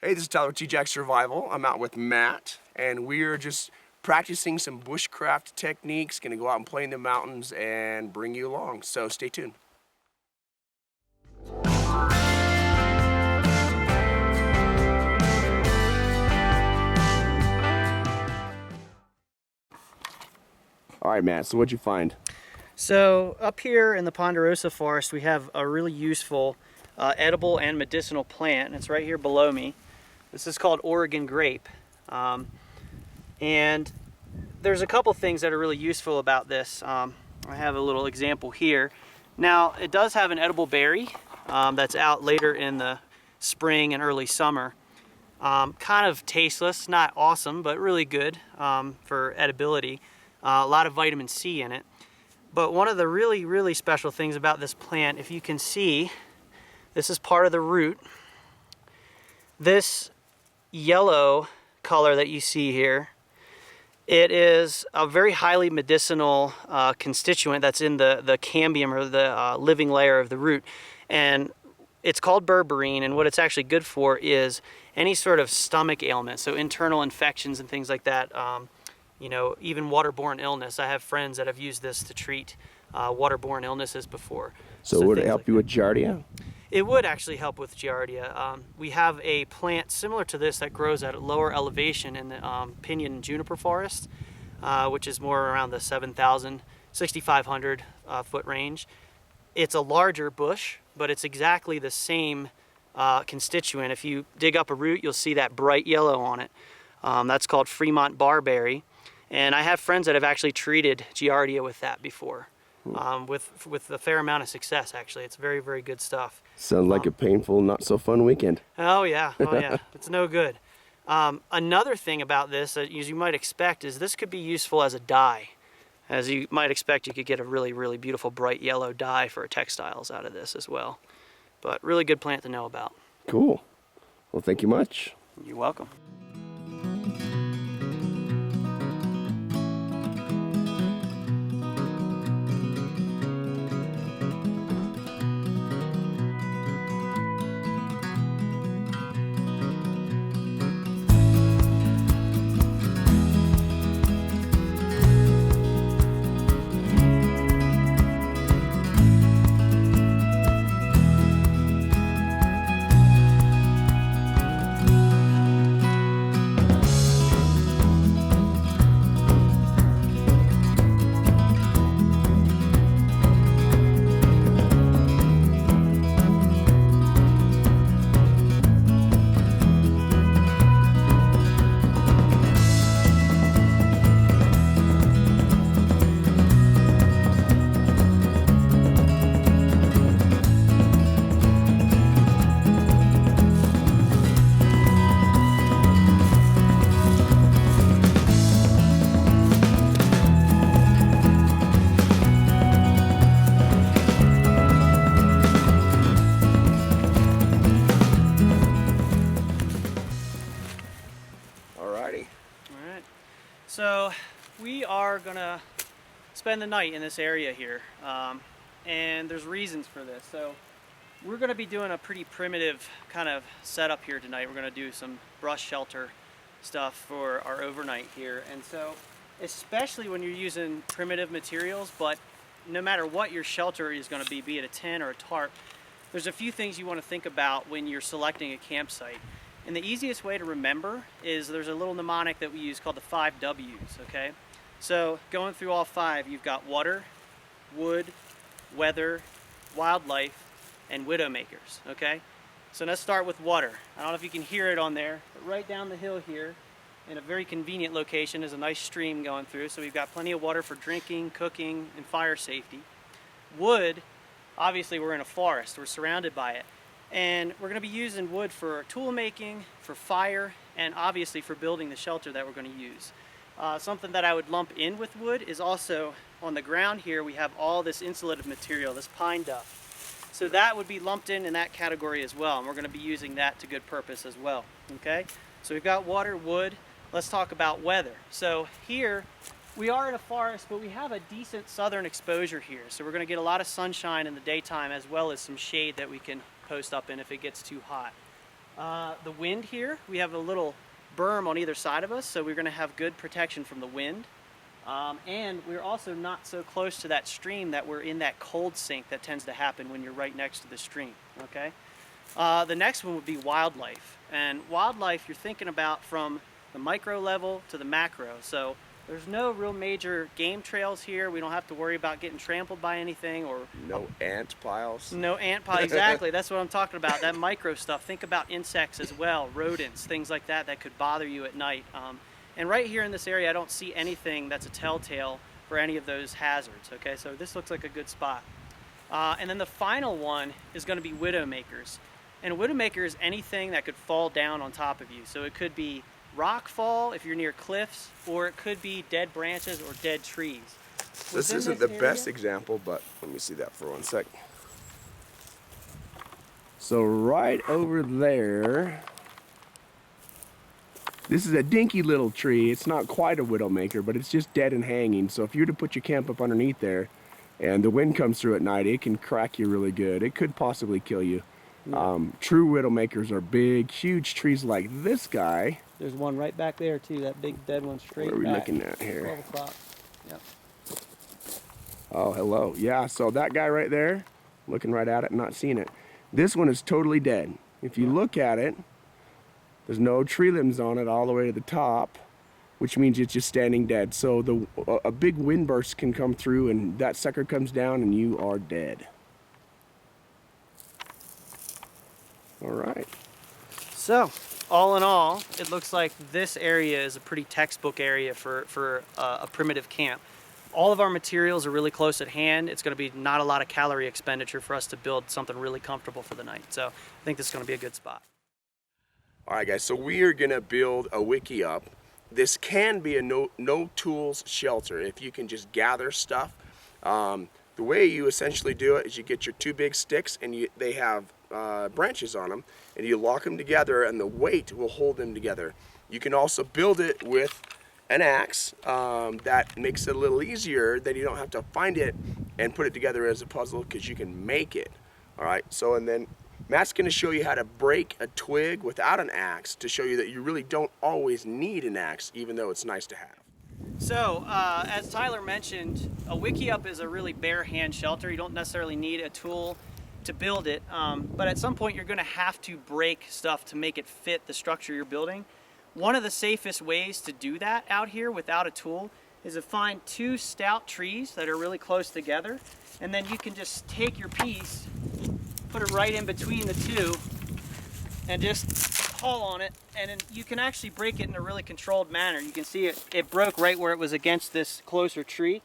Hey, this is Tyler with TJack Survival. I'm out with Matt, and we're just practicing some bushcraft techniques. Gonna go out and play in the mountains and bring you along, so stay tuned. All right, Matt, so what'd you find? So up here in the Ponderosa forest, we have a really useful edible and medicinal plant, and it's right here below me. This is called Oregon grape. And there's a couple things that are really useful about this. I have a little example here. Now, it does have an edible berry that's out later in the spring and early summer. Kind of tasteless, not awesome, but really good for edibility. A lot of vitamin C in it. But one of the really special things about this plant, if you can see, this is part of the root. This yellow color that you see here, it is a very highly medicinal constituent that's in the cambium, or the living layer of the root. And it's called berberine, and what it's actually good for is any sort of stomach ailment, so internal infections and things like that. You know, even waterborne illness. I have friends that have used this to treat waterborne illnesses before. So would it help you with giardia? It would actually help with giardia. We have a plant similar to this that grows at a lower elevation in the pinyon juniper forest, which is more around the 7,000, 6,500 foot range. It's a larger bush, but it's exactly the same constituent. If you dig up a root, you'll see that bright yellow on it. That's called Fremont barberry. And I have friends that have actually treated giardia with that before, with a fair amount of success, actually. It's very good stuff. Sounds like a painful, not so fun weekend. Oh yeah, it's no good. Another thing about this, as you might expect, is this could be useful as a dye. As you might expect, you could get a really beautiful bright yellow dye for textiles out of this as well. But really good plant to know about. Cool. Well, thank you much. You're welcome. So we are gonna spend the night in this area here, and there's reasons for this. So we're gonna be doing a pretty primitive kind of setup here tonight. We're gonna do some brush shelter stuff for our overnight here. And so, especially when you're using primitive materials, but no matter what your shelter is gonna be it a tent or a tarp, there's a few things you wanna think about when you're selecting a campsite. And the easiest way to remember is there's a little mnemonic that we use called the 5 W's, okay? So going through all 5, you've got water, wood, weather, wildlife, and widowmakers, okay? So let's start with water. I don't know if you can hear it on there, but right down the hill here, in a very convenient location, is a nice stream going through, so we've got plenty of water for drinking, cooking, and fire safety. Wood, obviously we're in a forest, we're surrounded by it. And we're going to be using wood for tool making, for fire, and obviously for building the shelter that we're going to use. Something that I would lump in with wood is also on the ground here we have all this insulative material, this pine duff. So that would be lumped in that category as well, and we're going to be using that to good purpose as well. Okay, so we've got water, wood. Let's talk about weather. So here we are in a forest, but we have a decent southern exposure here. So we're going to get a lot of sunshine in the daytime as well as some shade that we can post up in if it gets too hot. The wind here, we have a little berm on either side of us, so we're going to have good protection from the wind. And we're also not so close to that stream that we're in that cold sink that tends to happen when you're right next to the stream, okay? The next one would be wildlife. And wildlife, you're thinking about from the micro level to the macro. So there's no real major game trails here. We don't have to worry about getting trampled by anything or... No ant piles. No ant piles, exactly. That's what I'm talking about, that micro stuff. Think about insects as well, rodents, things like that that could bother you at night. And right here in this area, I don't see anything that's a telltale for any of those hazards, okay? So this looks like a good spot. And then the final one is gonna be widowmakers. And a widowmaker is anything that could fall down on top of you. So it could be rock fall if you're near cliffs, or it could be dead branches or dead trees. This isn't the best example, but let me see that for 1 sec. So right over there, this is a dinky little tree. It's not quite a widowmaker, but it's just dead and hanging. So if you were to put your camp up underneath there and the wind comes through at night, it can crack you really good. It could possibly kill you. True widowmakers are big, huge trees like this guy. There's one right back there too, that big dead one straight back. What are we looking at here? 12 o'clock. Yep. Oh, hello. Yeah, so that guy right there, looking right at it, not seeing it. This one is totally dead. If you look at it, there's no tree limbs on it all the way to the top, which means it's just standing dead. So a big wind burst can come through and that sucker comes down and you are dead. All right. So, all in all, it looks like this area is a pretty textbook area for a primitive camp. All of our materials are really close at hand. It's going to be not a lot of calorie expenditure for us to build something really comfortable for the night. So I think this is going to be a good spot. All right, guys, so we are going to build a Wikiup. This can be a no tools shelter if you can just gather stuff. The way you essentially do it is you get your two big sticks and they have branches on them, and you lock them together and the weight will hold them together. You can also build it with an axe. That makes it a little easier, then you don't have to find it and put it together as a puzzle because you can make it. All right, so and then Matt's going to show you how to break a twig without an axe to show you that you really don't always need an axe, even though it's nice to have. So, as Tyler mentioned, a Wikiup is a really bare hand shelter. You don't necessarily need a tool to build it, but at some point you're going to have to break stuff to make it fit the structure you're building. One of the safest ways to do that out here without a tool is to find two stout trees that are really close together, and then you can just take your piece, put it right in between the two, and just haul on it, and then you can actually break it in a really controlled manner. You can see it broke right where it was against this closer tree,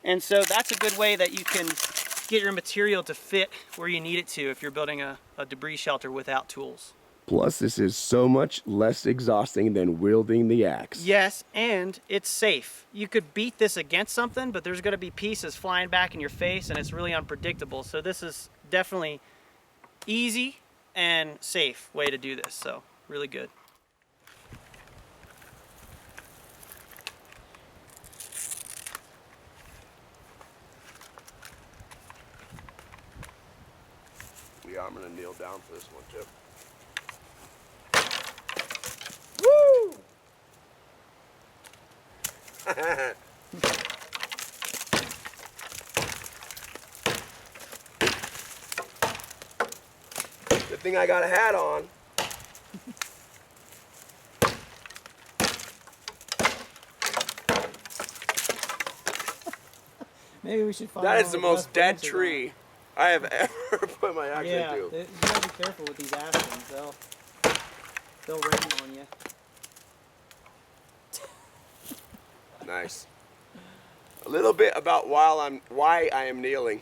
and so that's a good way that you can get your material to fit where you need it to if you're building a debris shelter without tools. Plus, this is so much less exhausting than wielding the axe. Yes, and it's safe. You could beat this against something, but there's going to be pieces flying back in your face, and it's really unpredictable. So this is definitely easy and safe way to do this. So really good. Yeah, I'm going to kneel down for this one too. Woo! Good thing I got a hat on. Maybe we should find That is the most dead tree I have ever put my axe yeah, into. you gotta be careful with these aspens. They'll rain on you. Nice. A little bit about why I am kneeling.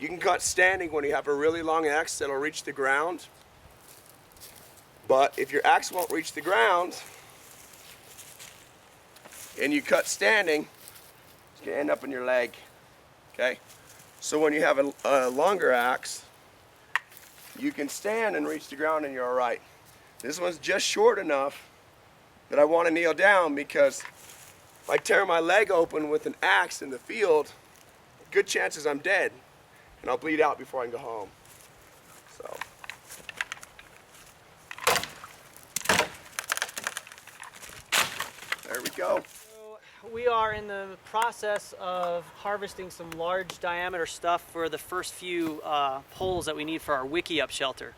You can cut standing when you have a really long axe that'll reach the ground. But if your axe won't reach the ground and you cut standing, it's gonna end up in your leg. Okay? So when you have a longer axe, you can stand and reach the ground and you're all right. This one's just short enough that I want to kneel down because if I tear my leg open with an axe in the field, good chances I'm dead and I'll bleed out before I can go home. So go. So we are in the process of harvesting some large diameter stuff for the first few poles that we need for our Wikiup shelter.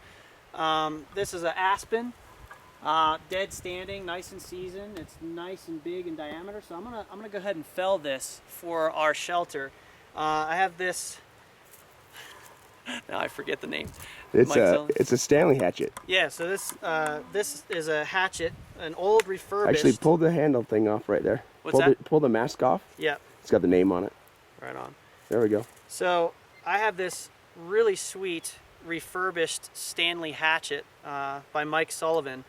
This is an aspen, dead standing, nice and seasoned. It's nice and big in diameter, so I'm gonna go ahead and fell this for our shelter. I have this. Now I forget the name. It's a Stanley hatchet. Yeah, so this is a hatchet, an old refurbished. Actually, pull the handle thing off right there. What's that? Pull the mask off. Yeah. It's got the name on it. Right on. There we go. So I have this really sweet refurbished Stanley hatchet by Mike Sullivan,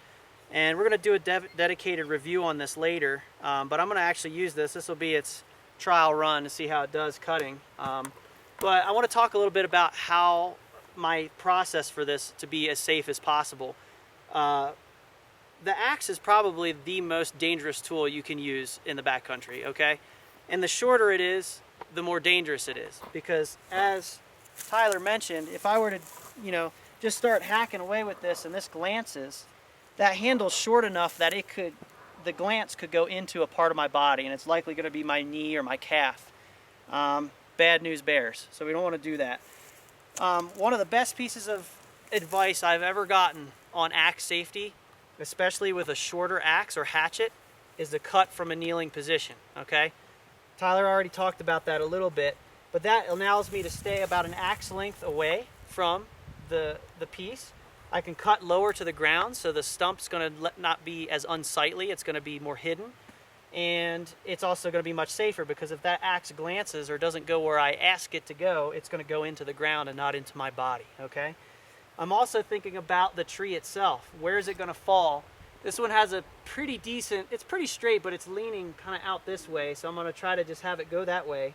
and we're going to do a dedicated review on this later, but I'm going to actually use this. This will be its trial run to see how it does cutting. But I want to talk a little bit about how my process for this to be as safe as possible. The axe is probably the most dangerous tool you can use in the backcountry, okay? And the shorter it is, the more dangerous it is. Because as Tyler mentioned, if I were to, just start hacking away with this and this glances, that handle's short enough that the glance could go into a part of my body, and it's likely going to be my knee or my calf. Bad news bears, so we don't want to do that. One of the best pieces of advice I've ever gotten on axe safety, especially with a shorter axe or hatchet, is to cut from a kneeling position, okay? Tyler already talked about that a little bit, but that allows me to stay about an axe length away from the piece. I can cut lower to the ground, so the stump's going to not be as unsightly, it's going to be more hidden. And it's also going to be much safer, because if that axe glances or doesn't go where I ask it to go, it's going to go into the ground and not into my body, okay? I'm also thinking about the tree itself. Where is it going to fall? This one has a pretty decent, it's pretty straight, but it's leaning kind of out this way, so I'm going to try to just have it go that way.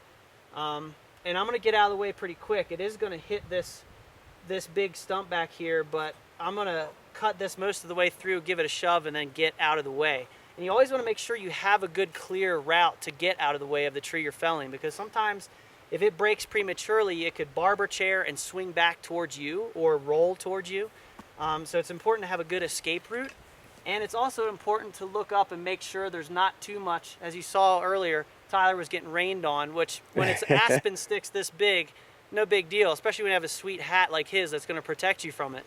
And I'm going to get out of the way pretty quick. It is going to hit this big stump back here, but I'm going to cut this most of the way through, give it a shove, and then get out of the way. And you always want to make sure you have a good clear route to get out of the way of the tree you're felling, because sometimes if it breaks prematurely, it could barber chair and swing back towards you or roll towards you. So it's important to have a good escape route. And it's also important to look up and make sure there's not too much. As you saw earlier, Tyler was getting rained on, which when it's aspen sticks this big, no big deal, especially when you have a sweet hat like his that's going to protect you from it.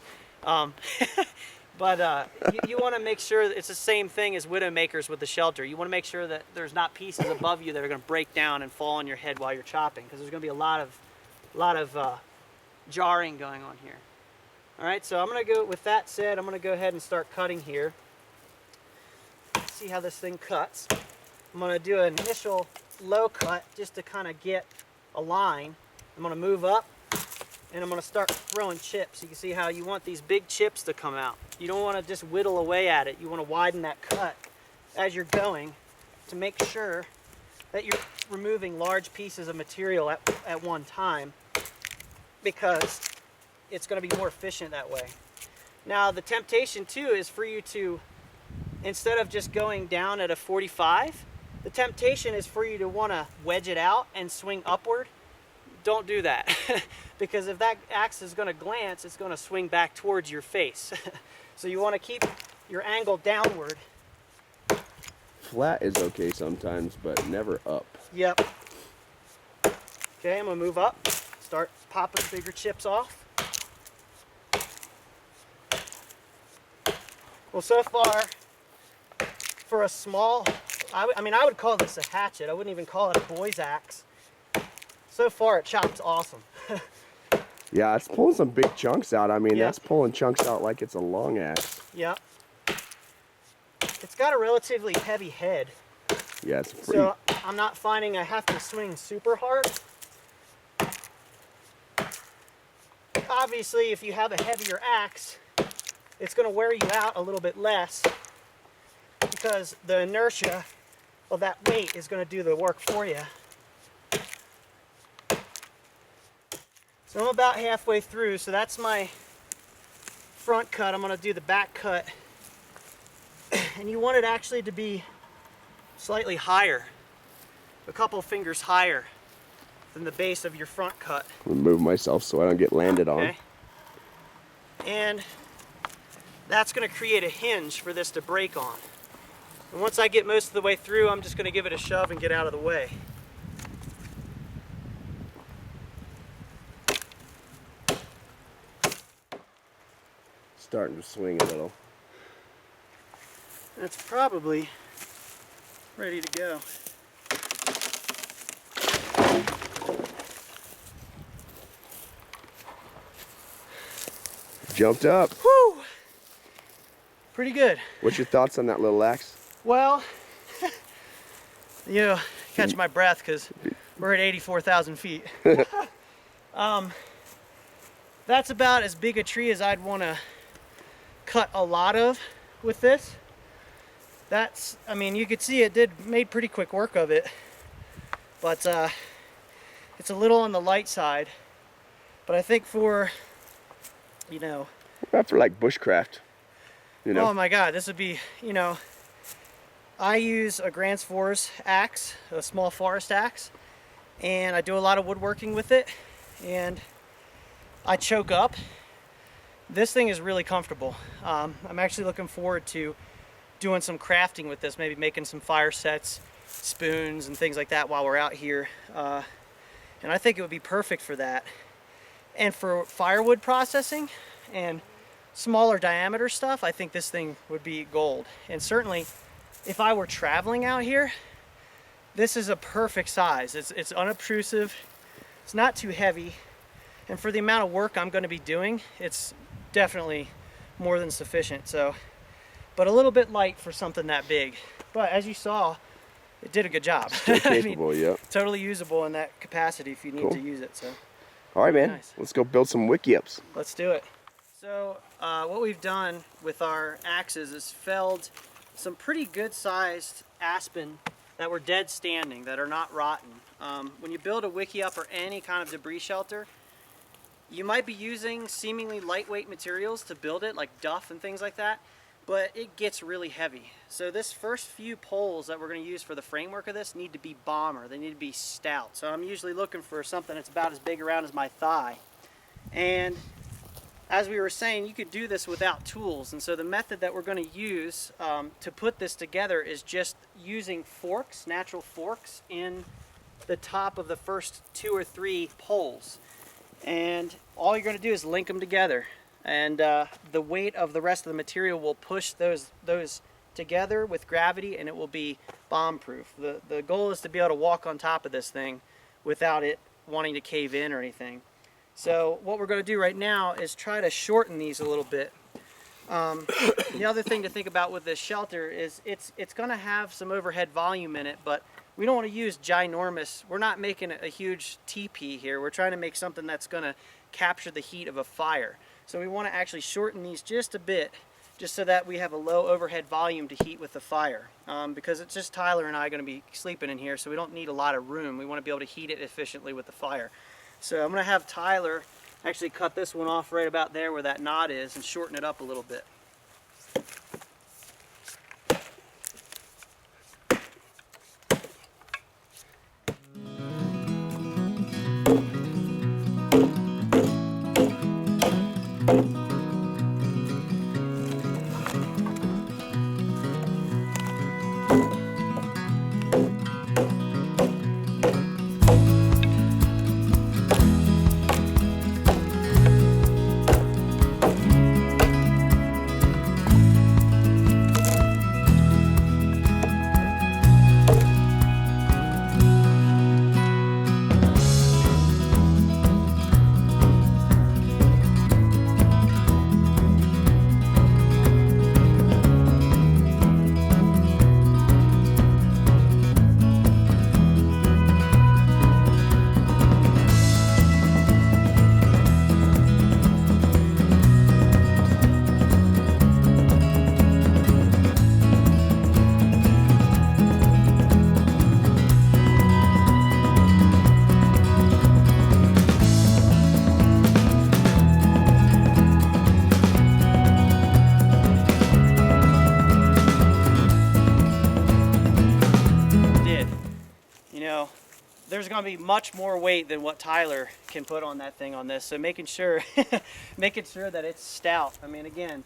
But you want to make sure that it's the same thing as widowmakers with the shelter. You want to make sure that there's not pieces above you that are going to break down and fall on your head while you're chopping, because there's going to be a lot of jarring going on here. All right, so I'm going to go, with that said, I'm going to go ahead and start cutting here. See how this thing cuts. I'm going to do an initial low cut just to kind of get a line. I'm going to move up, and I'm going to start throwing chips. You can see how you want these big chips to come out. You don't want to just whittle away at it. You want to widen that cut as you're going to make sure that you're removing large pieces of material at one time, because it's going to be more efficient that way. Now the temptation too is for you to, instead of just going down at a 45, the temptation is for you to want to wedge it out and swing upward. Don't do that, because if that axe is going to glance, it's going to swing back towards your face. So you want to keep your angle downward. Flat is okay sometimes, but never up. Yep. Okay, I'm going to move up, start popping bigger chips off. Well, so far, for a small, I mean, I would call this a hatchet. I wouldn't even call it a boy's axe. So far, it chops awesome. Yeah, it's pulling some big chunks out. I mean, Yep. that's pulling chunks out like it's a long axe. Yep. It's got a relatively heavy head. Yeah, it's pretty. So I'm not finding I have to swing super hard. Obviously, if you have a heavier axe, it's going to wear you out a little bit less, because the inertia of that weight is going to do the work for you. So I'm about halfway through, so that's my front cut. I'm going to do the back cut. And you want it actually to be slightly higher, a couple fingers higher than the base of your front cut. I'm gonna move myself so I don't get landed on. Okay. And that's going to create a hinge for this to break on. And once I get most of the way through, I'm just going to give it a shove and get out of the way. Starting to swing a little. That's probably ready to go. Jumped up. Whew! Pretty good. What's your thoughts on that little axe? Well, you know, catch my breath because we're at 84,000 feet. That's about as big a tree as I'd want to cut a lot of with this. That's, I mean, you could see it made pretty quick work of it, but it's a little on the light side. But I think for, you know, Not for like bushcraft, you know. oh my God, this would be, you know, I use a Grants Forest axe, a small forest axe, and I do a lot of woodworking with it, and I choke up. This thing is really comfortable. I'm actually looking forward to doing some crafting with this, maybe making some fire sets, spoons, and things like that while we're out here. And I think it would be perfect for that. And for firewood processing and smaller diameter stuff, I think this thing would be gold. And certainly, if I were traveling out here, this is a perfect size. It's unobtrusive, it's not too heavy, and for the amount of work I'm going to be doing, it's definitely more than sufficient. So, but a little bit light for something that big. But as you saw, it did a good job. Still capable, I mean, yep. Totally usable in that capacity if you need to use it. So, all right, man. nice. Let's go build some Wikiups. Let's do it. So what we've done with our axes is felled some pretty good sized aspen that were dead standing, that are not rotten. When you build a Wikiup or any kind of debris shelter, you might be using seemingly lightweight materials to build it, like duff and things like that, but it gets really heavy. So this first few poles that we're going to use for the framework of this need to be bomber. They need to be stout. So I'm usually looking for something that's about as big around as my thigh. And as we were saying, you could do this without tools. And so the method that we're going to use to put this together is just using forks, natural forks, in the top of the first 2 or 3 poles. And all you're going to do is link them together. And the weight of the rest of the material will push those together with gravity, and it will be bomb-proof. The goal is to be able to walk on top of this thing without it wanting to cave in or anything. So what we're going to do right now is try to shorten these a little bit. The other thing to think about with this shelter is it's going to have some overhead volume in it, but we don't want to use ginormous. We're not making a huge teepee here. We're trying to make something that's going to capture the heat of a fire. So we want to actually shorten these just a bit, just so that we have a low overhead volume to heat with the fire. Because it's just Tyler and I going to be sleeping in here, so we don't need a lot of room. We want to be able to heat it efficiently with the fire. So I'm going to have Tyler actually cut this one off right about there where that knot is and shorten it up a little bit. There's going to be much more weight than what Tyler can put on that thing on this. So making sure that it's stout. I mean, again,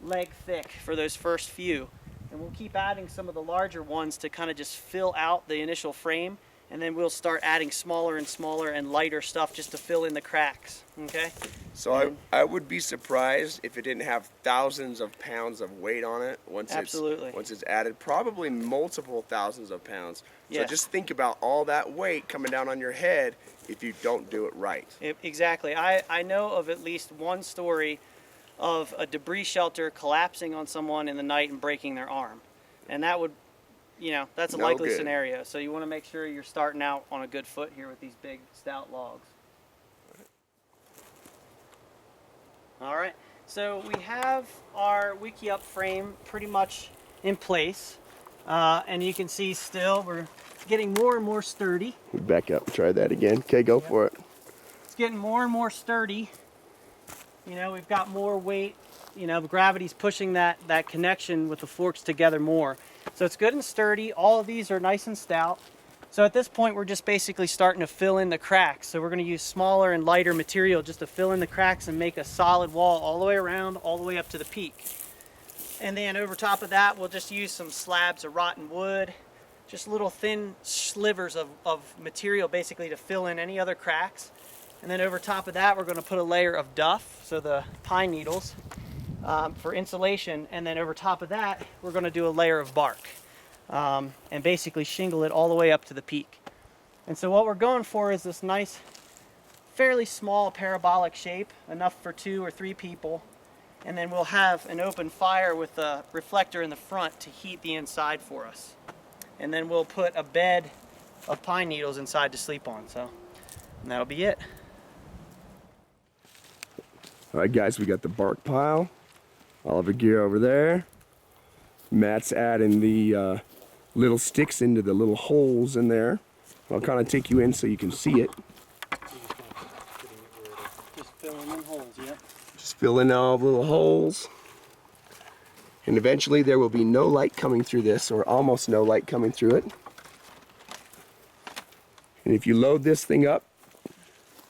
leg thick for those first few. and we'll keep adding some of the larger ones to kind of just fill out the initial frame, and then we'll start adding smaller and smaller and lighter stuff just to fill in the cracks, okay? So I would be surprised if it didn't have thousands of pounds of weight on it once it's added, probably multiple thousands of pounds. So just think about all that weight coming down on your head if you don't do it right. Exactly. I know of at least one story of a debris shelter collapsing on someone in the night and breaking their arm. And that would, you know, that's a likely scenario. So you want to make sure you're starting out on a good foot here with these big stout logs. All right, so we have our Wikiup frame pretty much in place. And you can see still we're getting more and more sturdy. Back up, try that again. Okay, go for it. It's getting more and more sturdy. You know, we've got more weight. You know, gravity's pushing that connection with the forks together more. So it's good and sturdy. All of these are nice and stout. So at this point, we're just basically starting to fill in the cracks. So we're going to use smaller and lighter material just to fill in the cracks and make a solid wall all the way around, all the way up to the peak. And then over top of that, we'll just use some slabs of rotten wood, just little thin slivers of material basically to fill in any other cracks. And then over top of that, we're going to put a layer of duff, so the pine needles, for insulation. And then over top of that, we're going to do a layer of bark and basically shingle it all the way up to the peak. And so what we're going for is this nice, fairly small parabolic shape, enough for 2 or 3 people. And then we'll have an open fire with a reflector in the front to heat the inside for us. And then we'll put a bed of pine needles inside to sleep on. So and that'll be it. All right, guys, we got the bark pile. All of the gear over there. Matt's adding the little sticks into the little holes in there. I'll kind of take you in so you can see it. Just filling in holes, yeah. Just fill in all the little holes. And eventually there will be no light coming through this, or almost no light coming through it. And if you load this thing up,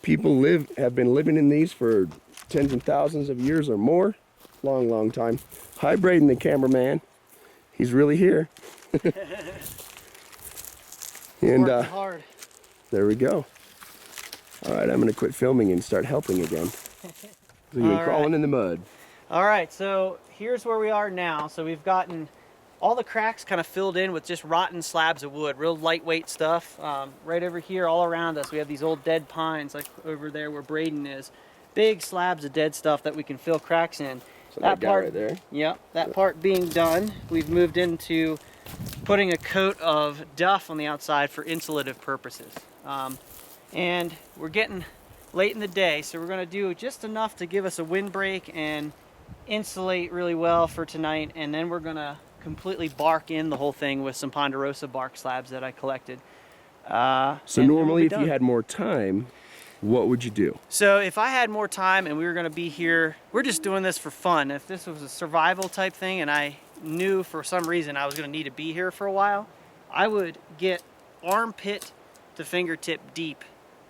people have been living in these for tens and thousands of years or more. Long time. Hi, Braden, the cameraman. He's really here. And hard. There we go. All right, I'm gonna quit filming and start helping again. So you've been crawling in the mud. All right, so here's where we are now. So we've gotten all the cracks kind of filled in with just rotten slabs of wood, real lightweight stuff. Right over here, all around us, we have these old dead pines, like over there where Braden is. Big slabs of dead stuff that we can fill cracks in. So that part right there. Yep, that part being done, we've moved into putting a coat of duff on the outside for insulative purposes. And we're getting late in the day, so we're going to do just enough to give us a windbreak and insulate really well for tonight, and then we're going to completely bark in the whole thing with some ponderosa bark slabs that I collected. So normally if you had more time, what would you do? So if I had more time and we were going to be here, we're just doing this for fun. If this was a survival type thing and I knew for some reason I was going to need to be here for a while, I would get armpit to fingertip deep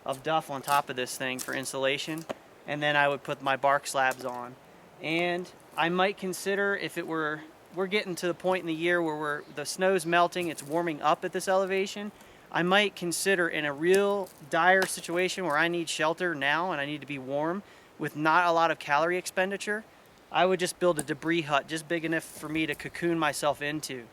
of duff on top of this thing for insulation, and then I would put my bark slabs on. And I might consider, if it were, we're getting to the point in the year where the snow's melting, it's warming up at this elevation, I might consider, in a real dire situation where I need shelter now and I need to be warm with not a lot of calorie expenditure, I would just build a debris hut just big enough for me to cocoon myself into.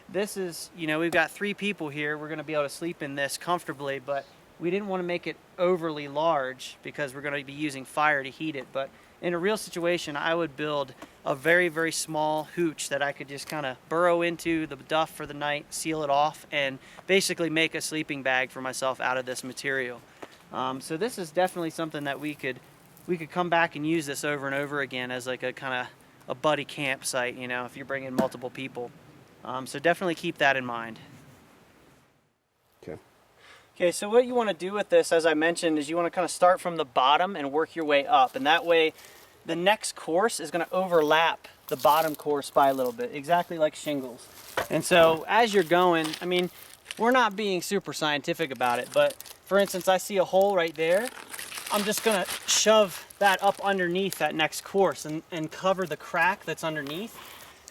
This is, you know, we've got 3 people here. We're going to be able to sleep in this comfortably, but we didn't want to make it overly large because we're going to be using fire to heat it. But in a real situation, I would build a very, very small hooch that I could just kind of burrow into the duff for the night, seal it off, and basically make a sleeping bag for myself out of this material. So this is definitely something that we could come back and use this over and over again as like a kind of a buddy campsite, you know, if you're bringing multiple people. So definitely keep that in mind. Okay. Okay, so what you want to do with this, as I mentioned, is you want to kind of start from the bottom and work your way up. And that way, the next course is going to overlap the bottom course by a little bit, exactly like shingles. And so as you're going, I mean, we're not being super scientific about it, but for instance, I see a hole right there. I'm just going to shove that up underneath that next course and cover the crack that's underneath.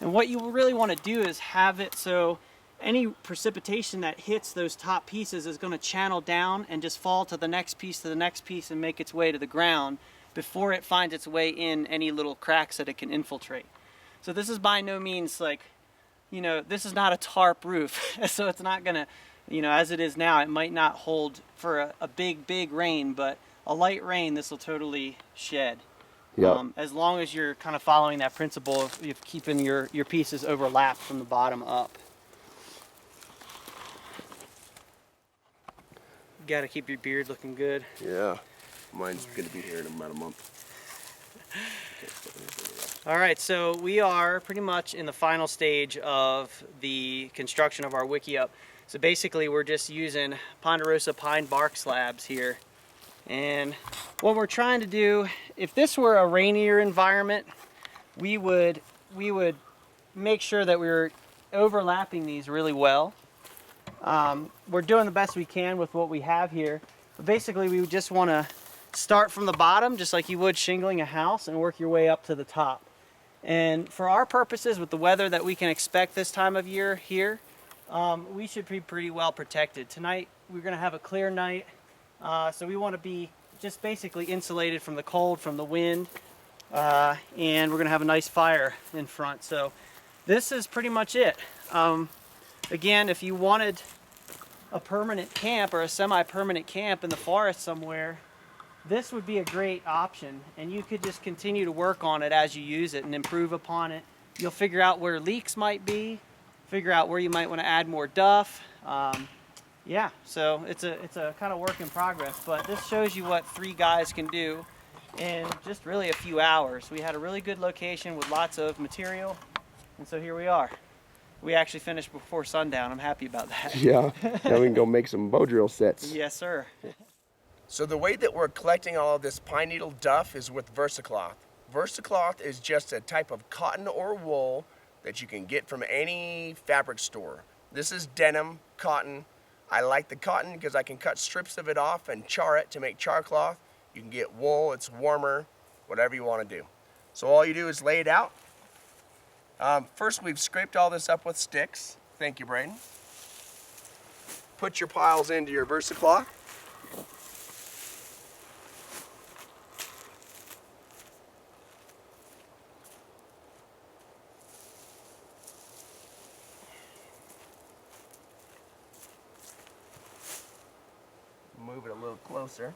And what you really want to do is have it so any precipitation that hits those top pieces is going to channel down and just fall to the next piece, and make its way to the ground before it finds its way in any little cracks that it can infiltrate. So this is by no means like, you know, this is not a tarp roof. So it's not going to, you know, as it is now, it might not hold for a big rain, but a light rain, this will totally shed. Yep. As long as you're kind of following that principle of keeping your pieces overlapped from the bottom up. You gotta keep your beard looking good. Yeah, mine's gonna be here in about a month. All right, so we are pretty much in the final stage of the construction of our Wikiup. So basically we're just using ponderosa pine bark slabs here. And what we're trying to do, if this were a rainier environment, we would make sure that we were overlapping these really well. We're doing the best we can with what we have here. But basically we just want to start from the bottom, just like you would shingling a house, and work your way up to the top. And for our purposes, with the weather that we can expect this time of year here, we should be pretty well protected. Tonight we're going to have a clear night. So we want to be just basically insulated from the cold, from the wind, and we're going to have a nice fire in front. So this is pretty much it. Again, if you wanted a permanent camp or a semi-permanent camp in the forest somewhere, this would be a great option, and you could just continue to work on it as you use it and improve upon it. You'll figure out where leaks might be, figure out where you might want to add more duff. Yeah, so it's a kind of work in progress, but this shows you what 3 guys can do in just really a few hours. We had a really good location with lots of material, and so here we are. We actually finished before sundown. I'm happy about that. Yeah, now we can go make some bow drill sets. Yes, sir. So the way that we're collecting all of this pine needle duff is with VersaCloth. VersaCloth is just a type of cotton or wool that you can get from any fabric store. This is denim, cotton. I like the cotton because I can cut strips of it off and char it to make char cloth. You can get wool, it's warmer, whatever you want to do. So all you do is lay it out. First we've scraped all this up with sticks. Thank you, Braden. Put your piles into your VersaCloth. Move it a little closer.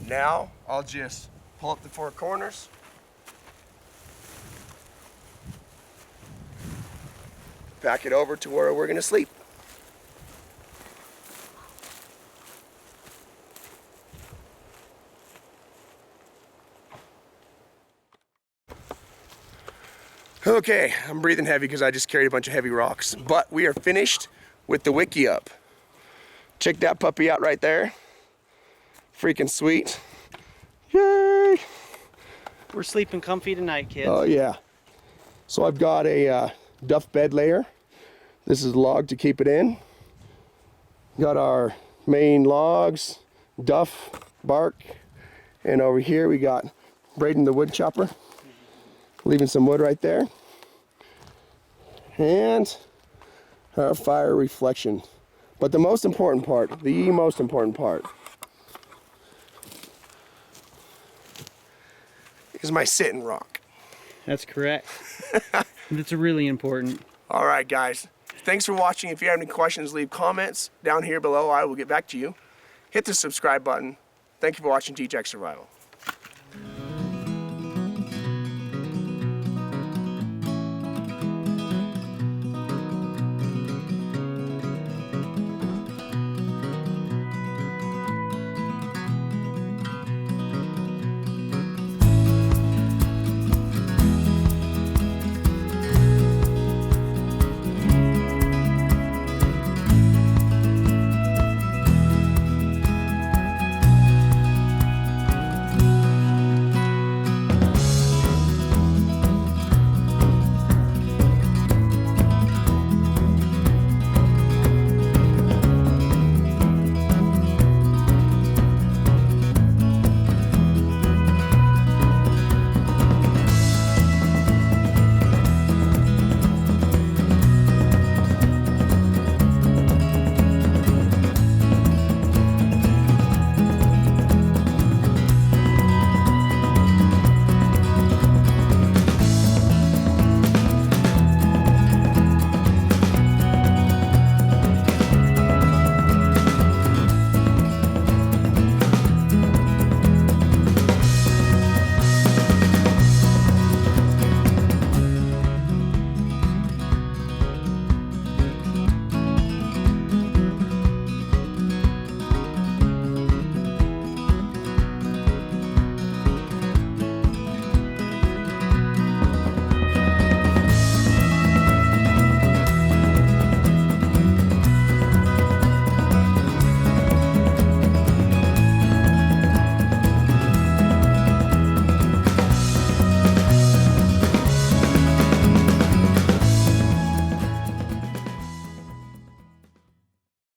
Now I'll just pull up the 4 corners. Back it over to where we're going to sleep. Okay, I'm breathing heavy because I just carried a bunch of heavy rocks, but we are finished with the Wikiup. Check that puppy out right there. Freaking sweet. Yay! We're sleeping comfy tonight, kids. Oh yeah. So I've got a duff bed layer. This is a log to keep it in. Got our main logs, duff, bark, and over here we got Braden the wood chopper, leaving some wood right there, and our fire reflection. But the most important part is my sitting rock. That's correct. That's really important. All right, guys. Thanks for watching. If you have any questions, leave comments down here below. I will get back to you. Hit the subscribe button. Thank you for watching TJack Survival.